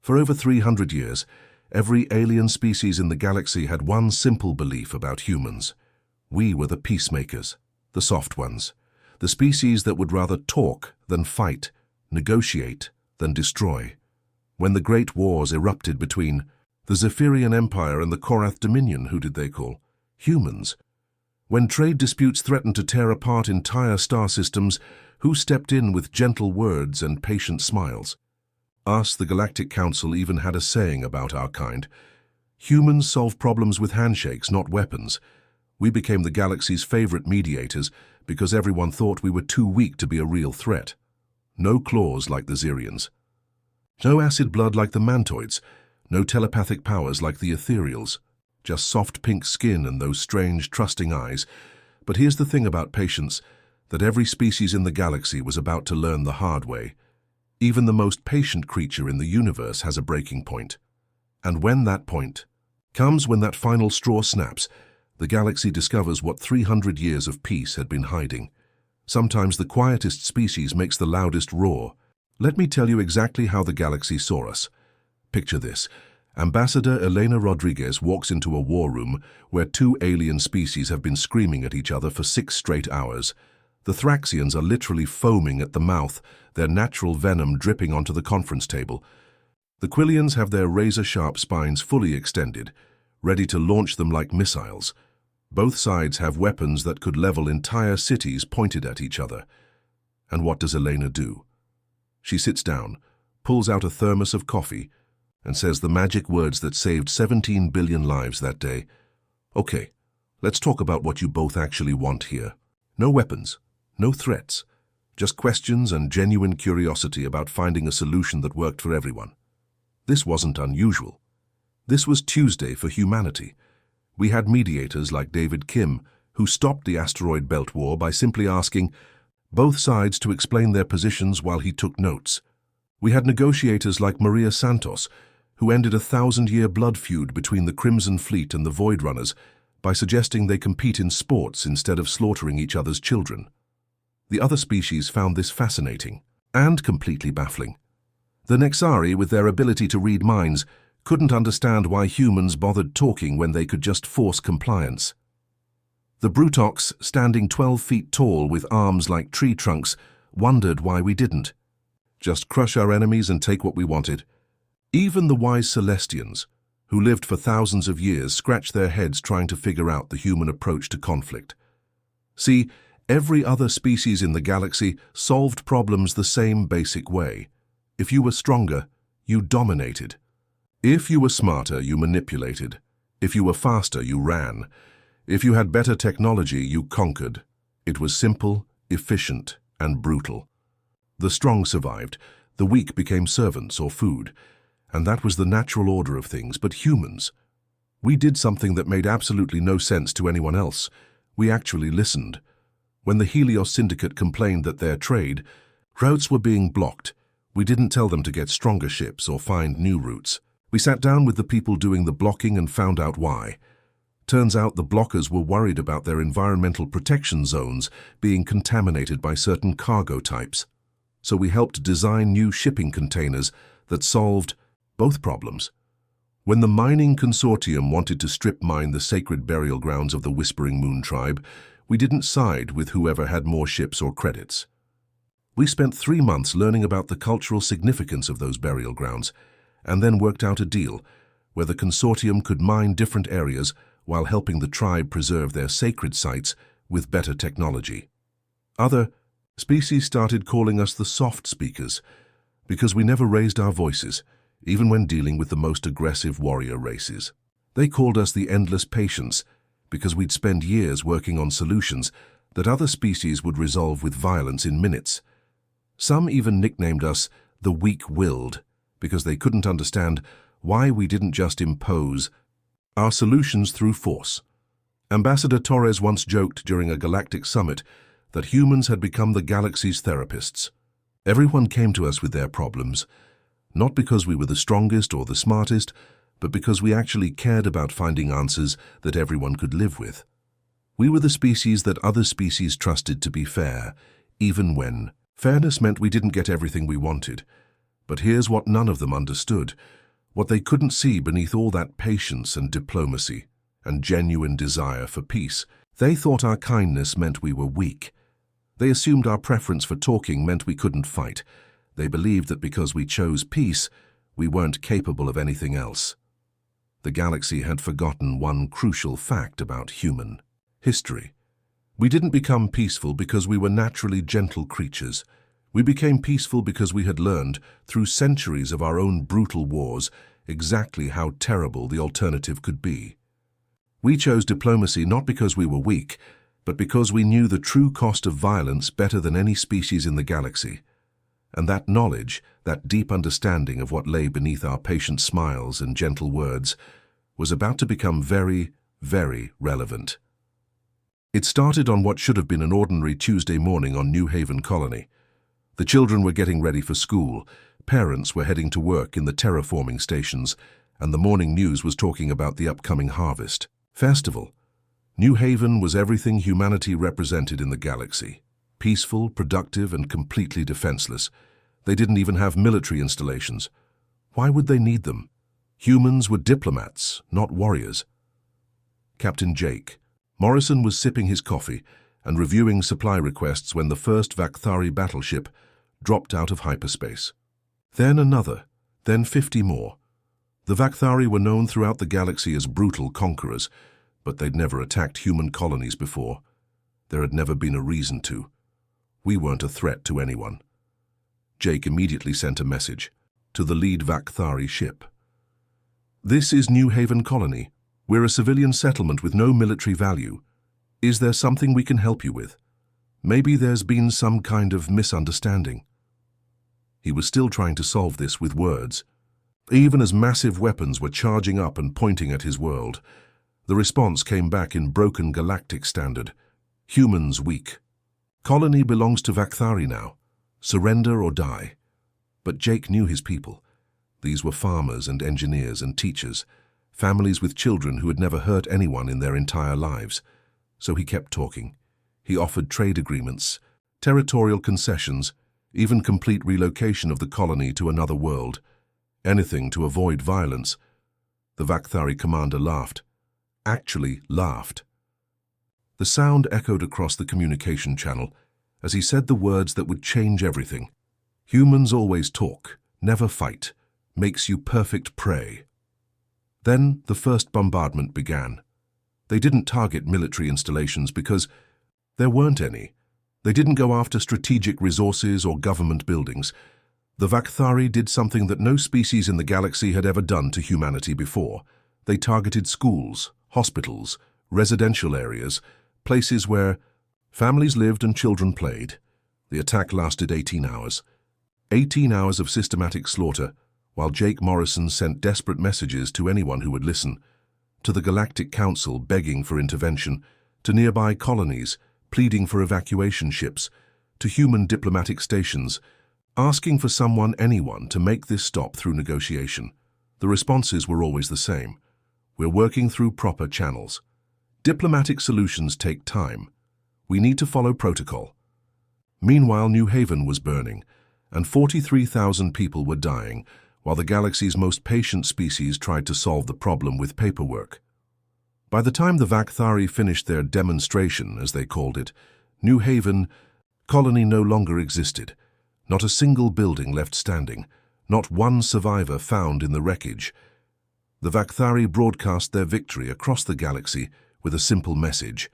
For over 300 years, every alien species in the galaxy had one simple belief about humans. We were the peacemakers, the soft ones, the species that would rather talk than fight, negotiate than destroy. When the great wars erupted between the Zephyrian Empire and the Korath Dominion, who did they call? Humans. When trade disputes threatened to tear apart entire star systems, who stepped in with gentle words and patient smiles? Us, the Galactic Council, even had a saying about our kind. Humans solve problems with handshakes, not weapons. We became the galaxy's favorite mediators because everyone thought we were too weak to be a real threat. No claws like the Xerians. No acid blood like the Mantoids. No telepathic powers like the Ethereals. Just soft pink skin and those strange, trusting eyes. But here's the thing about patience, that every species in the galaxy was about to learn the hard way. Even the most patient creature in the universe has a breaking point. And when that point comes, when that final straw snaps, the galaxy discovers what 300 years of peace had been hiding. Sometimes the quietest species makes the loudest roar. Let me tell you exactly how the galaxy saw us. Picture this. Ambassador Elena Rodriguez walks into a war room where two alien species have been screaming at each other for 6 straight hours. The Thraxians are literally foaming at the mouth, their natural venom dripping onto the conference table. The Quillians have their razor-sharp spines fully extended, ready to launch them like missiles. Both sides have weapons that could level entire cities pointed at each other. And what does Elena do? She sits down, pulls out a thermos of coffee, and says the magic words that saved 17 billion lives that day. Okay, let's talk about what you both actually want here. No weapons, no threats, just questions and genuine curiosity about finding a solution that worked for everyone. This wasn't unusual. This was Tuesday for humanity. We had mediators like David Kim, who stopped the asteroid belt war by simply asking both sides to explain their positions while he took notes. We had negotiators like Maria Santos, who ended a 1,000-year blood feud between the Crimson Fleet and the Void Runners by suggesting they compete in sports instead of slaughtering each other's children. The other species found this fascinating and completely baffling. The Nexari, with their ability to read minds, couldn't understand why humans bothered talking when they could just force compliance. The Brutox, standing 12 feet tall with arms like tree trunks, wondered why we didn't. Just crush our enemies and take what we wanted. Even the wise Celestians, who lived for thousands of years, scratched their heads trying to figure out the human approach to conflict. See, every other species in the galaxy solved problems the same basic way. If you were stronger, you dominated. If you were smarter, you manipulated. If you were faster, you ran. If you had better technology, you conquered. It was simple, efficient, and brutal. The strong survived. The weak became servants or food. And that was the natural order of things. But humans, we did something that made absolutely no sense to anyone else. We actually listened. When the Helios Syndicate complained that their trade routes were being blocked, we didn't tell them to get stronger ships or find new routes. We sat down with the people doing the blocking and found out why. Turns out the blockers were worried about their environmental protection zones being contaminated by certain cargo types. So we helped design new shipping containers that solved both problems. When the mining consortium wanted to strip mine the sacred burial grounds of the Whispering Moon tribe, we didn't side with whoever had more ships or credits. We spent 3 months learning about the cultural significance of those burial grounds, and then worked out a deal where the consortium could mine different areas while helping the tribe preserve their sacred sites with better technology. Other species started calling us the soft speakers because we never raised our voices, even when dealing with the most aggressive warrior races. They called us the endless patience because we'd spend years working on solutions that other species would resolve with violence in minutes. Some even nicknamed us the weak-willed because they couldn't understand why we didn't just impose our solutions through force. Ambassador Torres once joked during a galactic summit that humans had become the galaxy's therapists. Everyone came to us with their problems, not because we were the strongest or the smartest, but because we actually cared about finding answers that everyone could live with. We were the species that other species trusted to be fair, even when fairness meant we didn't get everything we wanted. But here's what none of them understood, what they couldn't see beneath all that patience and diplomacy and genuine desire for peace. They thought our kindness meant we were weak. They assumed our preference for talking meant we couldn't fight. They believed that because we chose peace, we weren't capable of anything else. The galaxy had forgotten one crucial fact about human history. We didn't become peaceful because we were naturally gentle creatures. We became peaceful because we had learned, through centuries of our own brutal wars, exactly how terrible the alternative could be. We chose diplomacy not because we were weak, but because we knew the true cost of violence better than any species in the galaxy. And that knowledge, that deep understanding of what lay beneath our patient smiles and gentle words, was about to become very, very relevant. It started on what should have been an ordinary Tuesday morning on New Haven Colony. The children were getting ready for school, parents were heading to work in the terraforming stations, and the morning news was talking about the upcoming harvest festival. New Haven was everything humanity represented in the galaxy. Peaceful, productive, and completely defenseless. They didn't even have military installations. Why would they need them? Humans were diplomats, not warriors. Captain Jake Morrison was sipping his coffee and reviewing supply requests when the first Vak'thari battleship dropped out of hyperspace. Then another, then 50 more. The Vak'thari were known throughout the galaxy as brutal conquerors, but they'd never attacked human colonies before. There had never been a reason to. We weren't a threat to anyone. Jake immediately sent a message to the lead Vak'thari ship. "This is New Haven Colony. We're a civilian settlement with no military value. Is there something we can help you with? Maybe there's been some kind of misunderstanding." He was still trying to solve this with words. Even as massive weapons were charging up and pointing at his world, the response came back in broken Galactic standard. "Humans weak. Colony belongs to Vak'thari now. Surrender or die." But Jake knew his people. These were farmers and engineers and teachers, families with children who had never hurt anyone in their entire lives. So he kept talking. He offered trade agreements, territorial concessions, even complete relocation of the colony to another world. Anything to avoid violence. The Vak'thari commander laughed. Actually laughed. The sound echoed across the communication channel as he said the words that would change everything. "Humans always talk, never fight. Makes you perfect prey." Then the first bombardment began. They didn't target military installations because there weren't any. They didn't go after strategic resources or government buildings. The Vak'thari did something that no species in the galaxy had ever done to humanity before. They targeted schools, hospitals, residential areas, places where families lived and children played. The attack lasted 18 hours. 18 hours of systematic slaughter, while Jake Morrison sent desperate messages to anyone who would listen, to the Galactic Council begging for intervention, to nearby colonies pleading for evacuation ships, to human diplomatic stations, asking for anyone to make this stop through negotiation. The responses were always the same. "We're working through proper channels. Diplomatic solutions take time. We need to follow protocol." Meanwhile, New Haven was burning, and 43,000 people were dying, while the galaxy's most patient species tried to solve the problem with paperwork. By the time the Vak'thari finished their demonstration, as they called it, New Haven Colony no longer existed. Not a single building left standing, not one survivor found in the wreckage. The Vak'thari broadcast their victory across the galaxy with a simple message.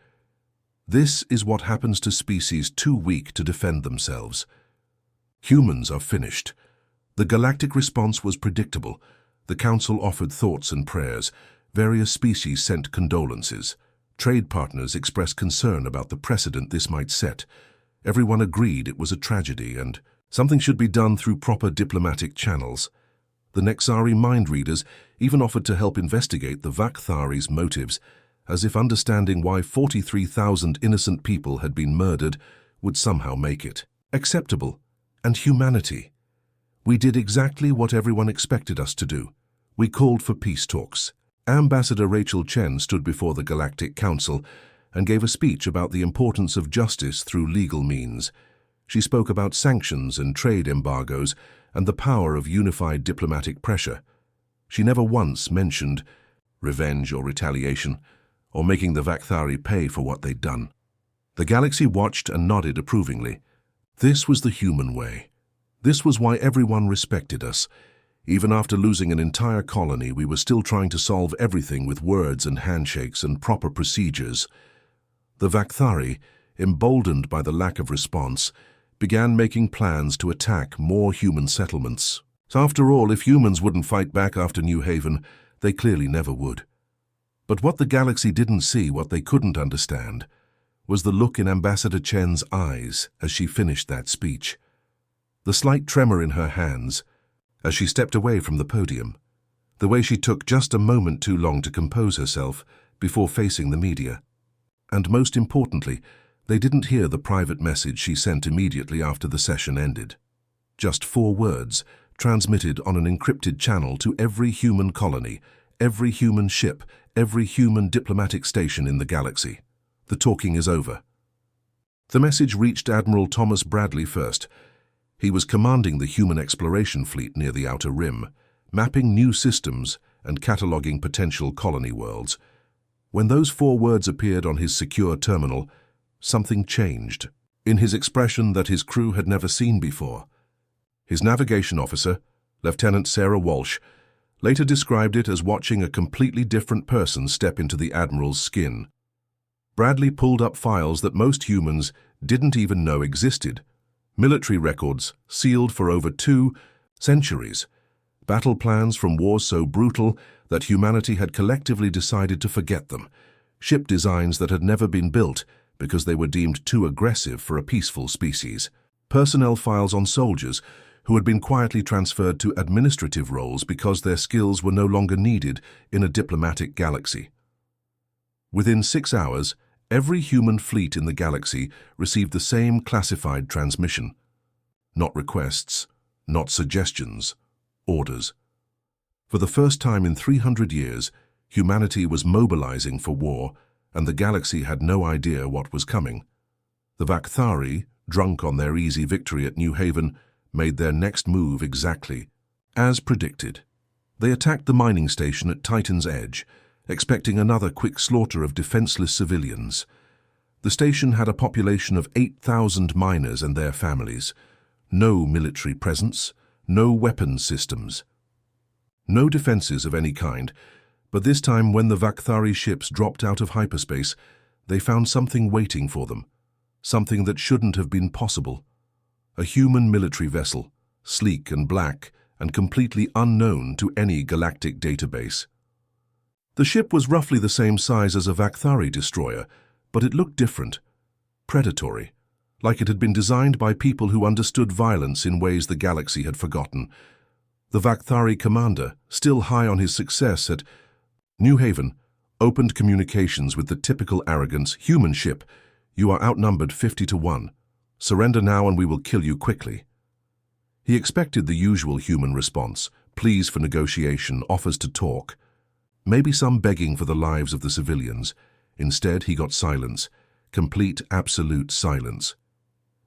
This is what happens to species too weak to defend themselves. Humans are finished. The galactic response was predictable. The Council offered thoughts and prayers. Various species sent condolences. Trade partners expressed concern about the precedent this might set. Everyone agreed it was a tragedy and something should be done through proper diplomatic channels. The Nexari mind readers even offered to help investigate the Vak'thari's motives, as if understanding why 43,000 innocent people had been murdered would somehow make it acceptable. And humanity. We did exactly what everyone expected us to do. We called for peace talks. Ambassador Rachel Chen stood before the Galactic Council and gave a speech about the importance of justice through legal means. She spoke about sanctions and trade embargoes and the power of unified diplomatic pressure. She never once mentioned revenge or retaliation, or making the Vak'thari pay for what they'd done. The galaxy watched and nodded approvingly. This was the human way. This was why everyone respected us. Even after losing an entire colony, we were still trying to solve everything with words and handshakes and proper procedures. The Vak'thari, emboldened by the lack of response, began making plans to attack more human settlements. After all, if humans wouldn't fight back after New Haven, they clearly never would. But what the galaxy didn't see, what they couldn't understand, was the look in Ambassador Chen's eyes as she finished that speech. The slight tremor in her hands as she stepped away from the podium. The way she took just a moment too long to compose herself before facing the media. And most importantly, they didn't hear the private message she sent immediately after the session ended. Just 4 words, transmitted on an encrypted channel to every human colony, every human ship, every human diplomatic station in the galaxy. The talking is over. The message reached Admiral Thomas Bradley first. He was commanding the human exploration fleet near the Outer Rim, mapping new systems and cataloging potential colony worlds. When those 4 words appeared on his secure terminal, something changed in his expression that his crew had never seen before. His navigation officer, Lieutenant Sarah Walsh, later described it as watching a completely different person step into the Admiral's skin. Bradley pulled up files that most humans didn't even know existed. Military records sealed for over 2 centuries. Battle plans from wars so brutal that humanity had collectively decided to forget them. Ship designs that had never been built because they were deemed too aggressive for a peaceful species. Personnel files on soldiers who had been quietly transferred to administrative roles because their skills were no longer needed in a diplomatic galaxy. Within 6 hours, every human fleet in the galaxy received the same classified transmission. Not requests, not suggestions, orders. For the first time in 300 years, humanity was mobilizing for war, and the galaxy had no idea what was coming. The Vak'thari, drunk on their easy victory at New Haven, made their next move exactly as predicted. They attacked the mining station at Titan's Edge, expecting another quick slaughter of defenseless civilians. The station had a population of 8,000 miners and their families. No military presence, no weapons systems. No defenses of any kind, but this time when the Vak'thari ships dropped out of hyperspace, they found something waiting for them, something that shouldn't have been possible. A human military vessel, sleek and black and completely unknown to any galactic database. The ship was roughly the same size as a Vak'thari destroyer, but it looked different, predatory, like it had been designed by people who understood violence in ways the galaxy had forgotten. The Vak'thari commander, still high on his success at New Haven, opened communications with the typical arrogance, "Human ship, you are outnumbered 50 to 1. Surrender now and we will kill you quickly." He expected the usual human response, pleas for negotiation, offers to talk, maybe some begging for the lives of the civilians. Instead, he got silence, complete, absolute silence.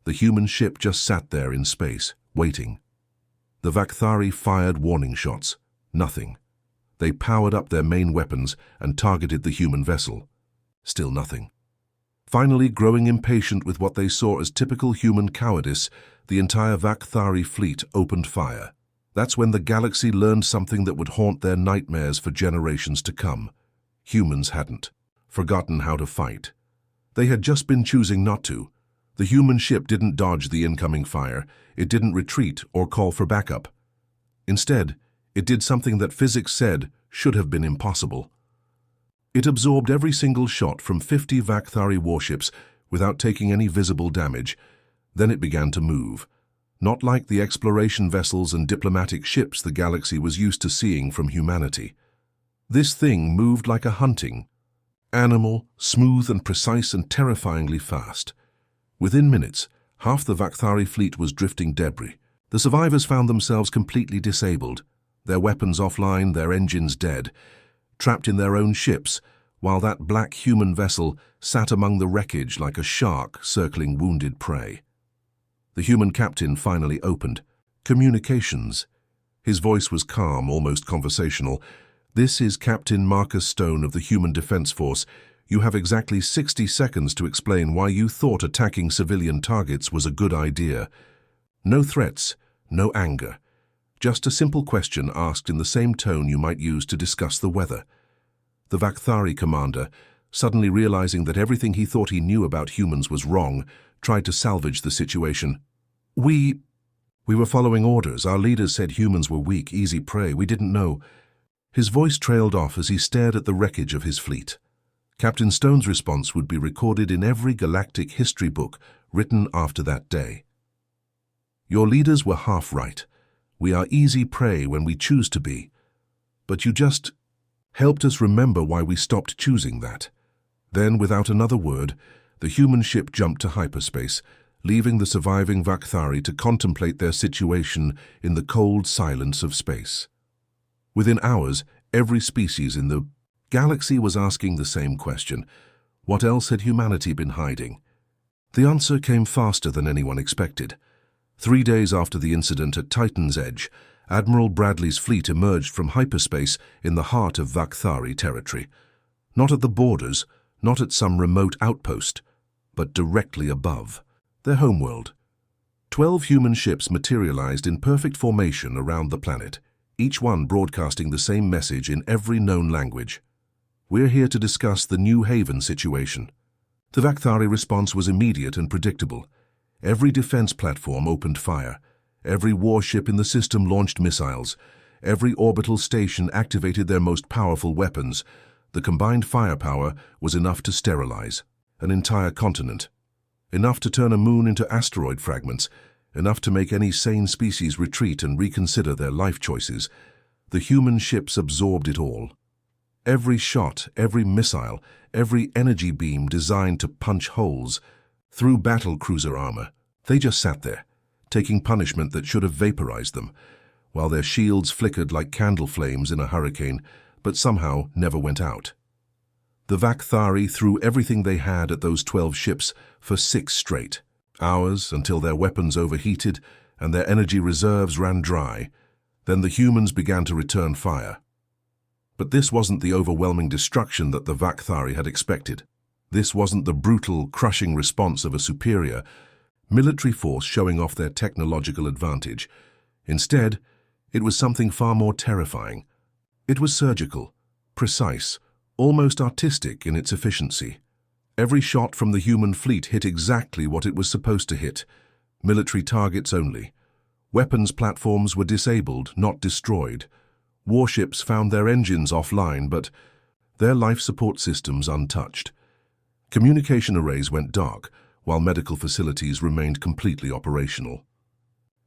The human ship just sat there in space, waiting. The Vak'thari fired warning shots. Nothing. They powered up their main weapons and targeted the human vessel. Still nothing. Finally, growing impatient with what they saw as typical human cowardice, the entire Vak'thari fleet opened fire. That's when the galaxy learned something that would haunt their nightmares for generations to come. Humans hadn't forgotten how to fight. They had just been choosing not to. The human ship didn't dodge the incoming fire. It didn't retreat or call for backup. Instead, it did something that physics said should have been impossible. It absorbed every single shot from 50 Vak'thari warships without taking any visible damage. Then it began to move, not like the exploration vessels and diplomatic ships the galaxy was used to seeing from humanity. This thing moved like a hunting animal, smooth and precise and terrifyingly fast. Within minutes, half the Vak'thari fleet was drifting debris. The survivors found themselves completely disabled, their weapons offline, their engines dead, trapped in their own ships, while that black human vessel sat among the wreckage like a shark circling wounded prey. The human captain finally opened, Communications. His voice was calm, almost conversational. This is Captain Marcus Stone of the Human Defense Force. You have exactly 60 seconds to explain why you thought attacking civilian targets was a good idea. No threats, no anger. Just a simple question asked in the same tone you might use to discuss the weather. The Vak'thari commander, suddenly realizing that everything he thought he knew about humans was wrong, tried to salvage the situation. We were following orders. Our leaders said humans were weak, easy prey. We didn't know. His voice trailed off as he stared at the wreckage of his fleet. Captain Stone's response would be recorded in every galactic history book written after that day. Your leaders were half right. We are easy prey when we choose to be. But you just helped us remember why we stopped choosing that. Then, without another word, the human ship jumped to hyperspace, leaving the surviving Vak'thari to contemplate their situation in the cold silence of space. Within hours, every species in the galaxy was asking the same question. What else had humanity been hiding? The answer came faster than anyone expected. 3 days after the incident at Titan's Edge, Admiral Bradley's fleet emerged from hyperspace in the heart of Vak'thari territory. Not at the borders, not at some remote outpost, but directly above, their homeworld. 12 human ships materialized in perfect formation around the planet, each one broadcasting the same message in every known language. We're here to discuss the New Haven situation. The Vak'thari response was immediate and predictable. Every defense platform opened fire. Every warship in the system launched missiles. Every orbital station activated their most powerful weapons. The combined firepower was enough to sterilize an entire continent. Enough to turn a moon into asteroid fragments. Enough to make any sane species retreat and reconsider their life choices. The human ships absorbed it all. Every shot, every missile, every energy beam designed to punch holes through battle cruiser armor. They just sat there, taking punishment that should have vaporized them, while their shields flickered like candle flames in a hurricane, but somehow never went out. The Vak'thari threw everything they had at those 12 ships for 6 straight hours until their weapons overheated and their energy reserves ran dry. Then the humans began to return fire. But this wasn't the overwhelming destruction that the Vak'thari had expected. This wasn't the brutal, crushing response of a superior military force showing off their technological advantage. Instead, it was something far more terrifying. It was surgical, precise, almost artistic in its efficiency. Every shot from the human fleet hit exactly what it was supposed to hit. Military targets only. Weapons platforms were disabled, not destroyed. Warships found their engines offline, but their life support systems untouched. Communication arrays went dark, while medical facilities remained completely operational.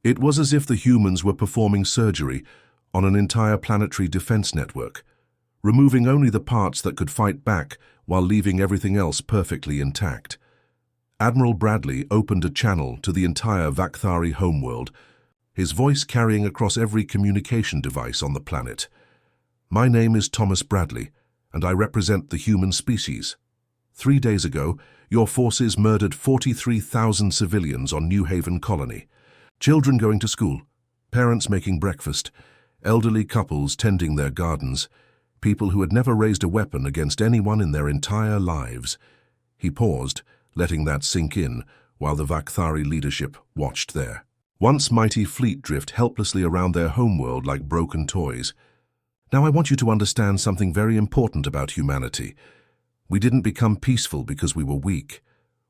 It was as if the humans were performing surgery on an entire planetary defense network, removing only the parts that could fight back while leaving everything else perfectly intact. Admiral Bradley opened a channel to the entire Vak'thari homeworld, his voice carrying across every communication device on the planet. My name is Thomas Bradley, and I represent the human species. 3 days ago, your forces murdered 43,000 civilians on New Haven colony. Children going to school, parents making breakfast, elderly couples tending their gardens, people who had never raised a weapon against anyone in their entire lives. He paused, letting that sink in, while the Vak'thari leadership watched their once mighty fleet drift helplessly around their homeworld like broken toys. Now I want you to understand something very important about humanity. We didn't become peaceful because we were weak.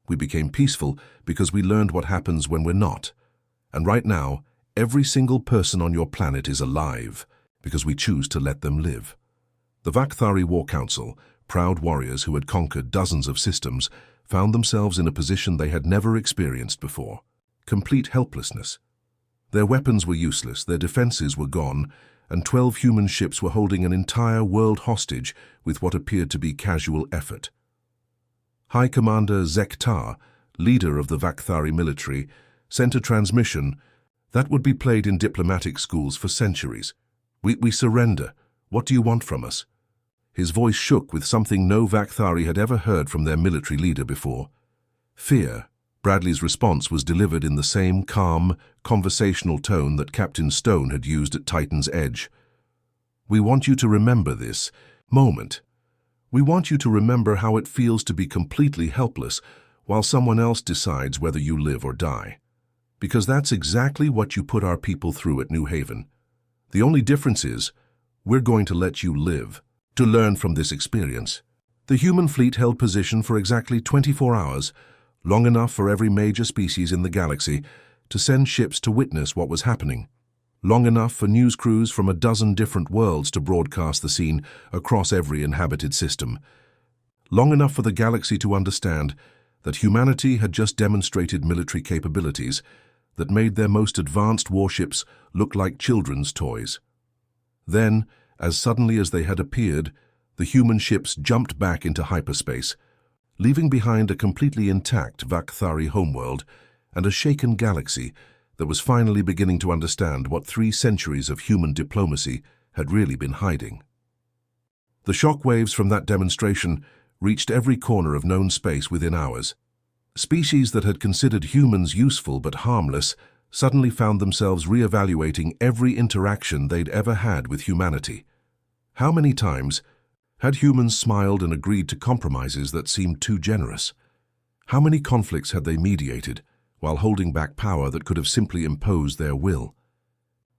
We became peaceful because we learned what happens when we're not. And right now, every single person on your planet is alive because we choose to let them live. The Vak'thari War Council, proud warriors who had conquered dozens of systems, found themselves in a position they had never experienced before. Complete helplessness. Their weapons were useless, their defenses were gone, and 12 human ships were holding an entire world hostage with what appeared to be casual effort. High Commander Vak'thari, leader of the Vak'thari military, sent a transmission that would be played in diplomatic schools for centuries. We surrender. What do you want from us? His voice shook with something no Vak'thari had ever heard from their military leader before. Fear, Bradley's response was delivered in the same calm, conversational tone that Captain Stone had used at Titan's Edge. "We want you to remember this moment. We want you to remember how it feels to be completely helpless while someone else decides whether you live or die. Because that's exactly what you put our people through at New Haven. The only difference is, we're going to let you live, to learn from this experience." The human fleet held position for exactly 24 hours, long enough for every major species in the galaxy to send ships to witness what was happening. Long enough for news crews from a dozen different worlds to broadcast the scene across every inhabited system. Long enough for the galaxy to understand that humanity had just demonstrated military capabilities that made their most advanced warships look like children's toys. Then, as suddenly as they had appeared, the human ships jumped back into hyperspace, leaving behind a completely intact Vak'thari homeworld and a shaken galaxy that was finally beginning to understand what 3 centuries of human diplomacy had really been hiding. The shockwaves from that demonstration reached every corner of known space within hours. Species that had considered humans useful but harmless suddenly found themselves reevaluating every interaction they'd ever had with humanity. How many times had humans smiled and agreed to compromises that seemed too generous? How many conflicts had they mediated while holding back power that could have simply imposed their will?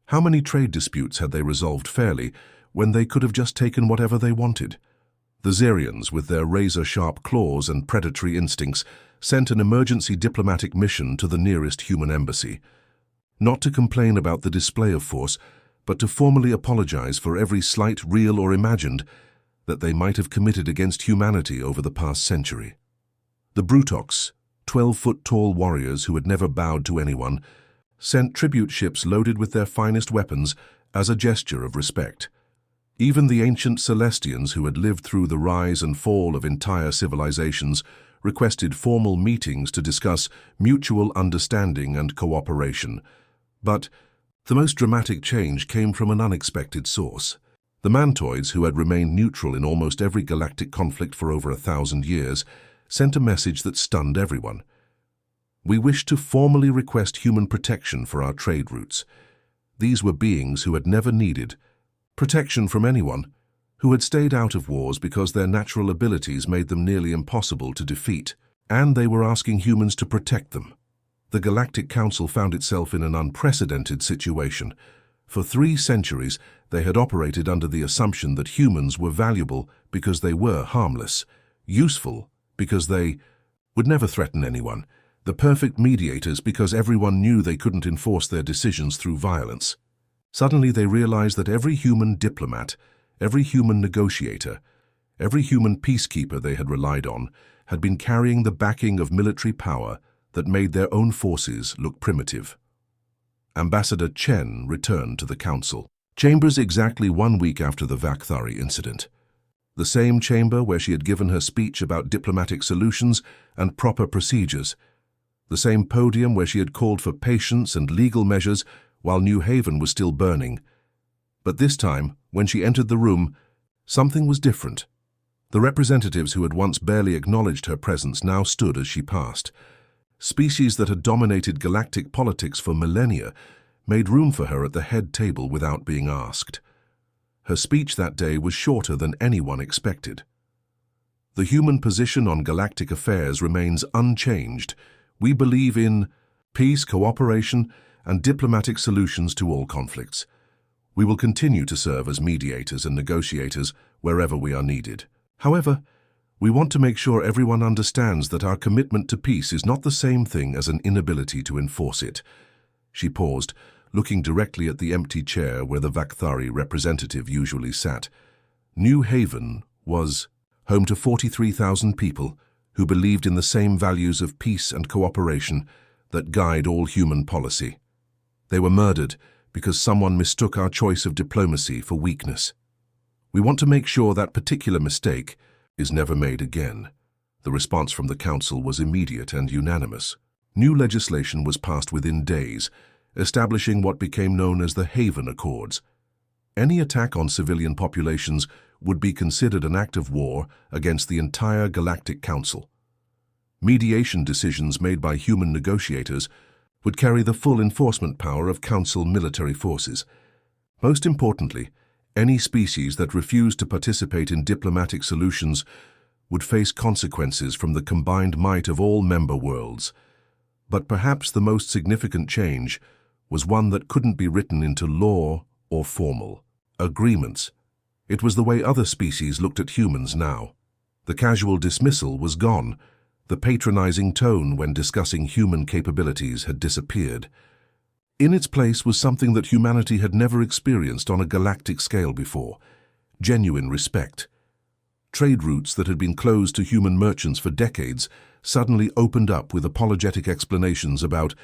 How many trade disputes had they resolved fairly when they could have just taken whatever they wanted? The Xerians, with their razor-sharp claws and predatory instincts, sent an emergency diplomatic mission to the nearest human embassy. Not to complain about the display of force, but to formally apologize for every slight, real or imagined, that they might have committed against humanity over the past century. The Brutox, 12-foot-tall warriors who had never bowed to anyone, sent tribute ships loaded with their finest weapons as a gesture of respect. Even the ancient Celestians who had lived through the rise and fall of entire civilizations requested formal meetings to discuss mutual understanding and cooperation. But the most dramatic change came from an unexpected source. The Mantoids, who had remained neutral in almost every galactic conflict for over 1,000 years, sent a message that stunned everyone. "We wish to formally request human protection for our trade routes." These were beings who had never needed protection from anyone, who had stayed out of wars because their natural abilities made them nearly impossible to defeat, and they were asking humans to protect them. The Galactic Council found itself in an unprecedented situation. For 3 centuries, they had operated under the assumption that humans were valuable because they were harmless, useful because they would never threaten anyone, the perfect mediators because everyone knew they couldn't enforce their decisions through violence. Suddenly they realized that every human diplomat, every human negotiator, every human peacekeeper they had relied on had been carrying the backing of military power that made their own forces look primitive. Ambassador Chen returned to the Council. Chambers exactly 1 week after the Vak'thari incident. The same chamber where she had given her speech about diplomatic solutions and proper procedures. The same podium where she had called for patience and legal measures while New Haven was still burning. But this time, when she entered the room, something was different. The representatives who had once barely acknowledged her presence now stood as she passed. Species that had dominated galactic politics for millennia made room for her at the head table without being asked. Her speech that day was shorter than anyone expected. The human position on galactic affairs remains unchanged. We believe in peace, cooperation, and diplomatic solutions to all conflicts. We will continue to serve as mediators and negotiators wherever we are needed. However, we want to make sure everyone understands that our commitment to peace is not the same thing as an inability to enforce it. She paused, looking directly at the empty chair where the Vak'thari representative usually sat. New Haven was home to 43,000 people who believed in the same values of peace and cooperation that guide all human policy. They were murdered because someone mistook our choice of diplomacy for weakness. We want to make sure that particular mistake is never made again. The response from the Council was immediate and unanimous. New legislation was passed within days, establishing what became known as the Haven Accords. Any attack on civilian populations would be considered an act of war against the entire Galactic Council. Mediation decisions made by human negotiators would carry the full enforcement power of Council military forces. Most importantly, any species that refused to participate in diplomatic solutions would face consequences from the combined might of all member worlds. But perhaps the most significant change was one that couldn't be written into law or formal agreements. It was the way other species looked at humans now. The casual dismissal was gone. The patronizing tone when discussing human capabilities had disappeared. In its place was something that humanity had never experienced on a galactic scale before: genuine respect. Trade routes that had been closed to human merchants for decades suddenly opened up with apologetic explanations about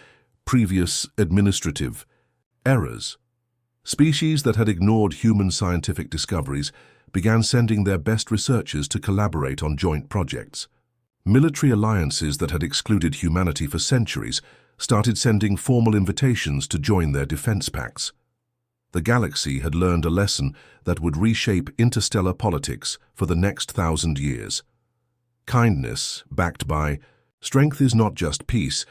previous administrative errors. Species that had ignored human scientific discoveries began sending their best researchers to collaborate on joint projects. Military alliances that had excluded humanity for centuries started sending formal invitations to join their defense pacts. The galaxy had learned a lesson that would reshape interstellar politics for the next 1,000 years. Kindness, backed by strength, is not just peace,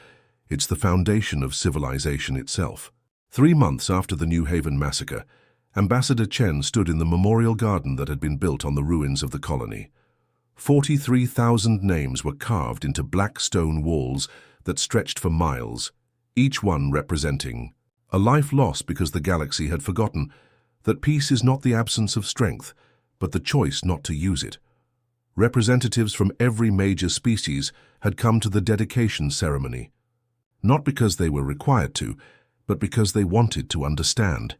it's the foundation of civilization itself. 3 months after the New Haven massacre, Ambassador Chen stood in the memorial garden that had been built on the ruins of the colony. 43,000 names were carved into black stone walls that stretched for miles, each one representing a life lost because the galaxy had forgotten that peace is not the absence of strength, but the choice not to use it. Representatives from every major species had come to the dedication ceremony, not because they were required to, but because they wanted to understand.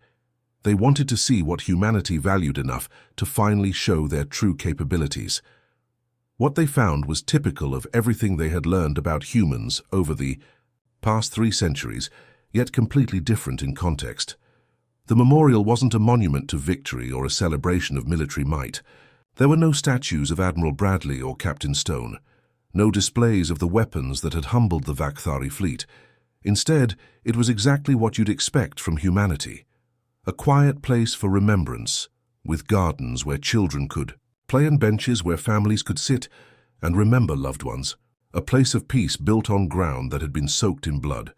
They wanted to see what humanity valued enough to finally show their true capabilities. What they found was typical of everything they had learned about humans over the past 3 centuries, yet completely different in context. The memorial wasn't a monument to victory or a celebration of military might. There were no statues of Admiral Bradley or Captain Stone, no displays of the weapons that had humbled the Vak'thari fleet. Instead, it was exactly what you'd expect from humanity: a quiet place for remembrance, with gardens where children could play and benches where families could sit and remember loved ones, a place of peace built on ground that had been soaked in blood.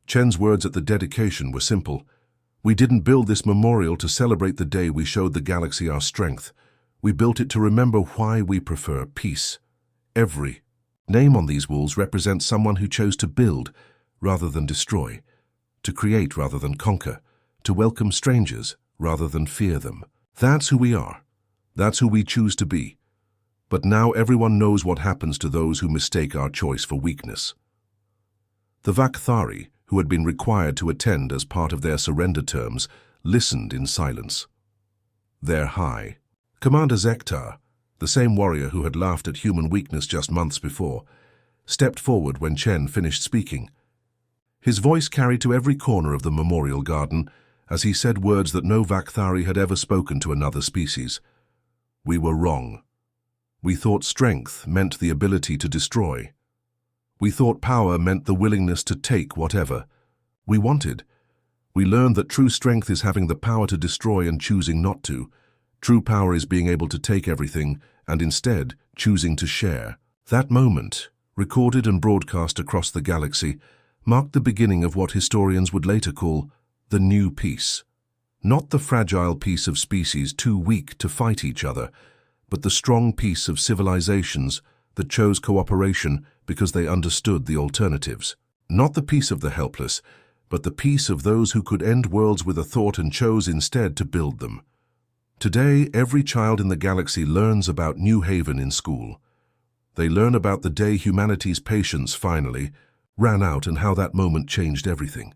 Chen's words at the dedication were simple: "We didn't build this memorial to celebrate the day we showed the galaxy our strength. We built it to remember why we prefer peace." Every name on these walls represents someone who chose to build rather than destroy, to create rather than conquer, to welcome strangers rather than fear them. That's who we are. That's who we choose to be. But now everyone knows what happens to those who mistake our choice for weakness. The Vak'thari, who had been required to attend as part of their surrender terms, listened in silence. Their high Commander Zektar, the same warrior who had laughed at human weakness just months before, stepped forward when Chen finished speaking. His voice carried to every corner of the memorial garden as he said words that no Vak'thari had ever spoken to another species. "We were wrong. We thought strength meant the ability to destroy. We thought power meant the willingness to take whatever we wanted. We learned that true strength is having the power to destroy and choosing not to. True power is being able to take everything and instead choosing to share." That moment, recorded and broadcast across the galaxy, marked the beginning of what historians would later call the new peace. Not the fragile peace of species too weak to fight each other, but the strong peace of civilizations that chose cooperation because they understood the alternatives. Not the peace of the helpless, but the peace of those who could end worlds with a thought and chose instead to build them. Today, every child in the galaxy learns about New Haven in school. They learn about the day humanity's patience finally ran out and how that moment changed everything.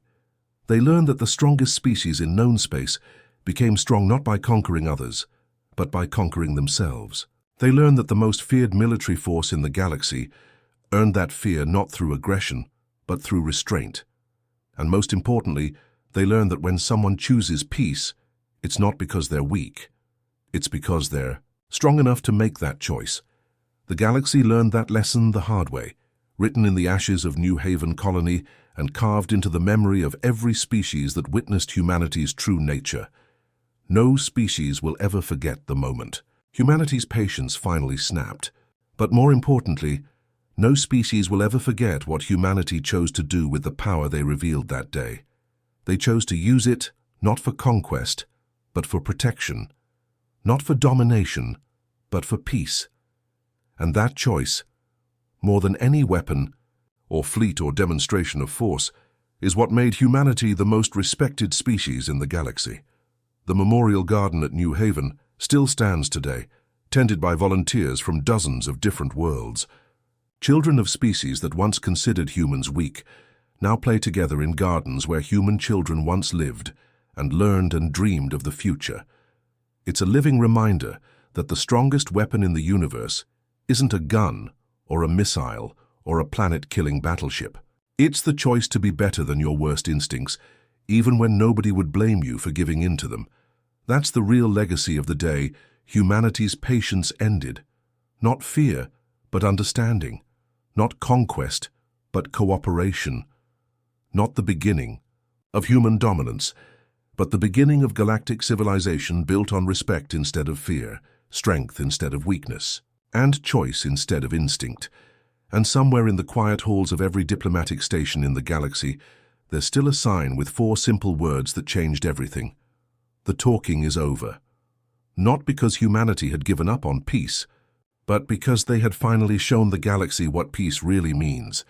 They learn that the strongest species in known space became strong not by conquering others, but by conquering themselves. They learn that the most feared military force in the galaxy earned that fear not through aggression, but through restraint. And most importantly, they learn that when someone chooses peace, it's not because they're weak. It's because they're strong enough to make that choice. The galaxy learned that lesson the hard way, written in the ashes of New Haven Colony and carved into the memory of every species that witnessed humanity's true nature. No species will ever forget the moment humanity's patience finally snapped. But more importantly, No species will ever forget what humanity chose to do with the power they revealed that day. They chose to use it not for conquest, but for protection. Not for domination, but for peace. And that choice, more than any weapon, or fleet or demonstration of force, is what made humanity the most respected species in the galaxy. The Memorial Garden at New Haven still stands today, tended by volunteers from dozens of different worlds. Children of species that once considered humans weak now play together in gardens where human children once lived and learned and dreamed of the future. It's a living reminder that the strongest weapon in the universe isn't a gun or a missile or a planet-killing battleship. It's the choice to be better than your worst instincts, even when nobody would blame you for giving in to them. That's the real legacy of the day humanity's patience ended. Not fear, but understanding. Not conquest, but cooperation. Not the beginning of human dominance, but the beginning of galactic civilization built on respect instead of fear, strength instead of weakness, and choice instead of instinct. And somewhere in the quiet halls of every diplomatic station in the galaxy, there's still a sign with 4 simple words that changed everything. The talking is over. Not because humanity had given up on peace, but because they had finally shown the galaxy what peace really means.